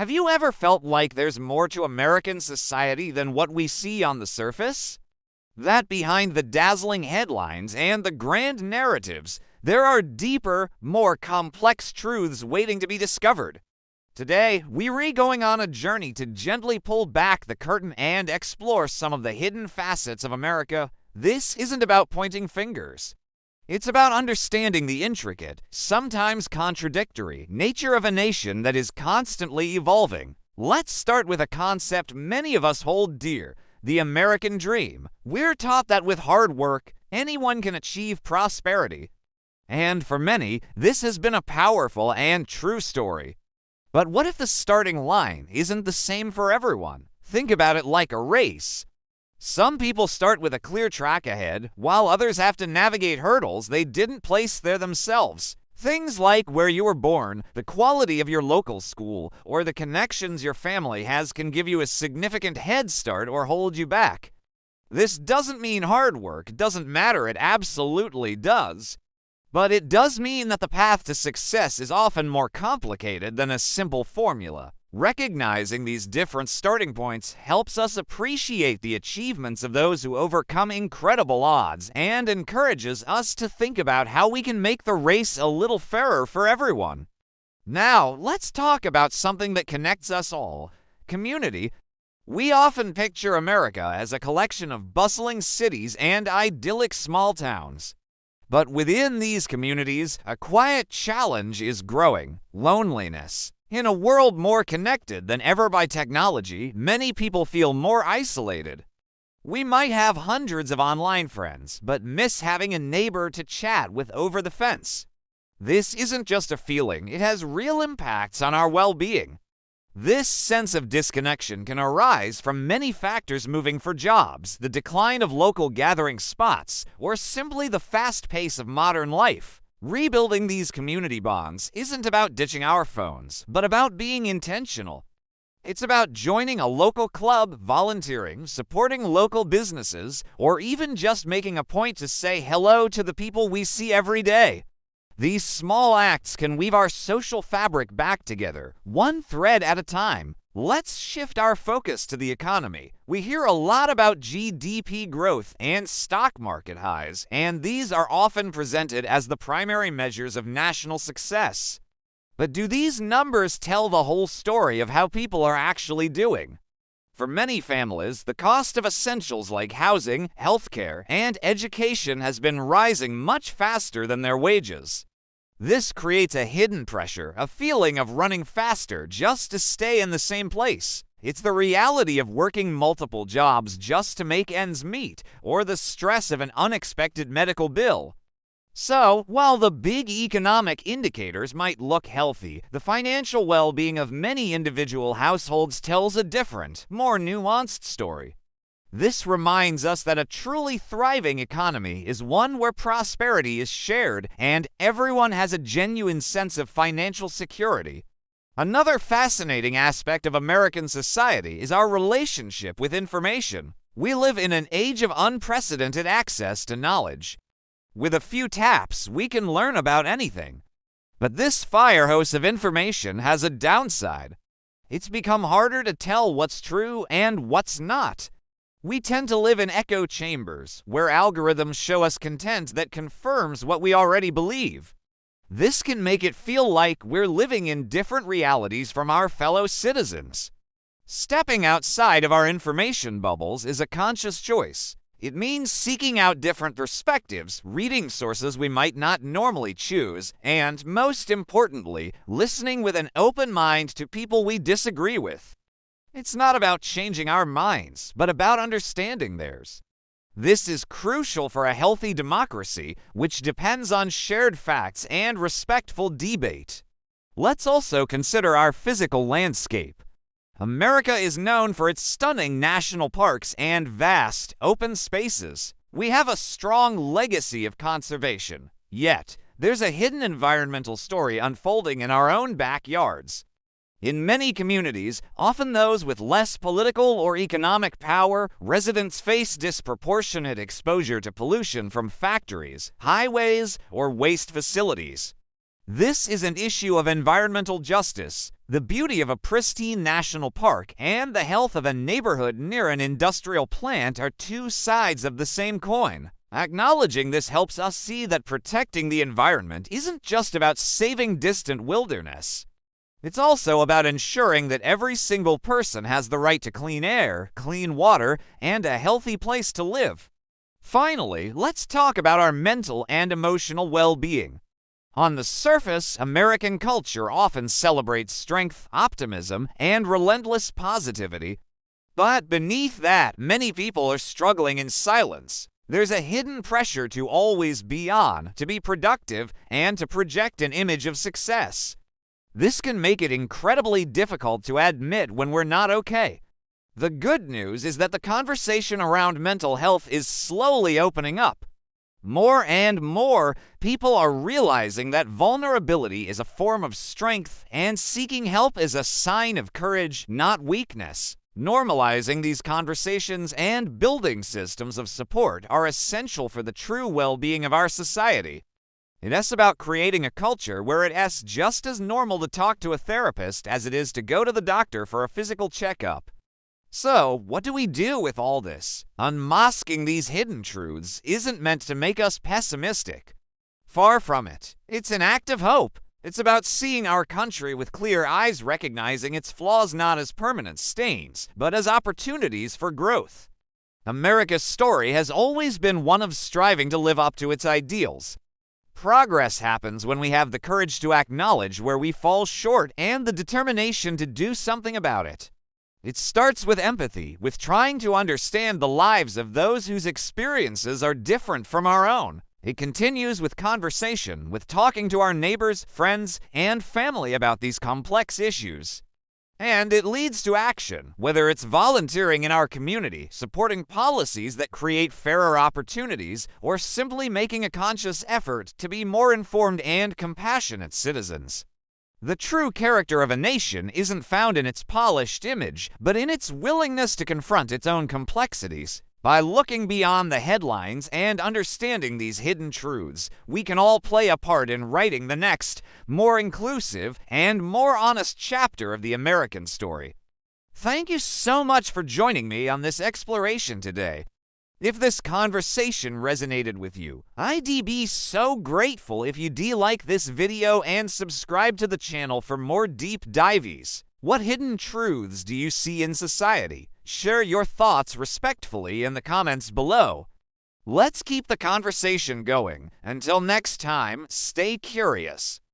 Have you ever felt like there's more to American society than what we see on the surface? That behind the dazzling headlines and the grand narratives, there are deeper, more complex truths waiting to be discovered. Today, we're going on a journey to gently pull back the curtain and explore some of the hidden facets of America. This isn't about pointing fingers. It's about understanding the intricate, sometimes contradictory, nature of a nation that is constantly evolving. Let's start with a concept many of us hold dear: the American dream. We're taught that with hard work, anyone can achieve prosperity. And for many, this has been a powerful and true story. But what if the starting line isn't the same for everyone? Think about it like a race. Some people start with a clear track ahead, while others have to navigate hurdles they didn't place there themselves. Things like where you were born, the quality of your local school, or the connections your family has can give you a significant head start or hold you back. This doesn't mean hard work doesn't matter, it absolutely does. But it does mean that the path to success is often more complicated than a simple formula. Recognizing these different starting points helps us appreciate the achievements of those who overcome incredible odds and encourages us to think about how we can make the race a little fairer for everyone. Now, let's talk about something that connects us all: community. We often picture America as a collection of bustling cities and idyllic small towns. But within these communities, a quiet challenge is growing: loneliness. In a world more connected than ever by technology, many people feel more isolated. We might have hundreds of online friends, but miss having a neighbor to chat with over the fence. This isn't just a feeling, it has real impacts on our well-being. This sense of disconnection can arise from many factors: moving for jobs, the decline of local gathering spots, or simply the fast pace of modern life. Rebuilding these community bonds isn't about ditching our phones, but about being intentional. It's about joining a local club, volunteering, supporting local businesses, or even just making a point to say hello to the people we see every day. These small acts can weave our social fabric back together, one thread at a time. Let's shift our focus to the economy. We hear a lot about GDP growth and stock market highs, and these are often presented as the primary measures of national success. But do these numbers tell the whole story of how people are actually doing? For many families, the cost of essentials like housing, healthcare, and education has been rising much faster than their wages. This creates a hidden pressure, a feeling of running faster just to stay in the same place. It's the reality of working multiple jobs just to make ends meet, or the stress of an unexpected medical bill. So, while the big economic indicators might look healthy, the financial well-being of many individual households tells a different, more nuanced story. This reminds us that a truly thriving economy is one where prosperity is shared and everyone has a genuine sense of financial security. Another fascinating aspect of American society is our relationship with information. We live in an age of unprecedented access to knowledge. With a few taps, we can learn about anything. But this fire hose of information has a downside. It's become harder to tell what's true and what's not. We tend to live in echo chambers, where algorithms show us content that confirms what we already believe. This can make it feel like we're living in different realities from our fellow citizens. Stepping outside of our information bubbles is a conscious choice. It means seeking out different perspectives, reading sources we might not normally choose, and, most importantly, listening with an open mind to people we disagree with. It's not about changing our minds, but about understanding theirs. This is crucial for a healthy democracy, which depends on shared facts and respectful debate. Let's also consider our physical landscape. America is known for its stunning national parks and vast, open spaces. We have a strong legacy of conservation. Yet, there's a hidden environmental story unfolding in our own backyards. In many communities, often those with less political or economic power, residents face disproportionate exposure to pollution from factories, highways, or waste facilities. This is an issue of environmental justice. The beauty of a pristine national park and the health of a neighborhood near an industrial plant are two sides of the same coin. Acknowledging this helps us see that protecting the environment isn't just about saving distant wilderness. It's also about ensuring that every single person has the right to clean air, clean water, and a healthy place to live. Finally, let's talk about our mental and emotional well-being. On the surface, American culture often celebrates strength, optimism, and relentless positivity. But beneath that, many people are struggling in silence. There's a hidden pressure to always be on, to be productive, and to project an image of success. This can make it incredibly difficult to admit when we're not okay. The good news is that the conversation around mental health is slowly opening up. More and more people are realizing that vulnerability is a form of strength and seeking help is a sign of courage, not weakness. Normalizing these conversations and building systems of support are essential for the true well-being of our society. It's about creating a culture where it's just as normal to talk to a therapist as it is to go to the doctor for a physical checkup. So, what do we do with all this? Unmasking these hidden truths isn't meant to make us pessimistic. Far from it. It's an act of hope. It's about seeing our country with clear eyes, recognizing its flaws not as permanent stains, but as opportunities for growth. America's story has always been one of striving to live up to its ideals. Progress happens when we have the courage to acknowledge where we fall short and the determination to do something about it. It starts with empathy, with trying to understand the lives of those whose experiences are different from our own. It continues with conversation, with talking to our neighbors, friends, and family about these complex issues. And it leads to action, whether it's volunteering in our community, supporting policies that create fairer opportunities, or simply making a conscious effort to be more informed and compassionate citizens. The true character of a nation isn't found in its polished image, but in its willingness to confront its own complexities. By looking beyond the headlines and understanding these hidden truths, we can all play a part in writing the next, more inclusive and more honest chapter of the American story. Thank you so much for joining me on this exploration today. If this conversation resonated with you, I'd be so grateful if you'd like this video and subscribe to the channel for more deep dives. What hidden truths do you see in society? Share your thoughts respectfully in the comments below. Let's keep the conversation going. Until next time, stay curious.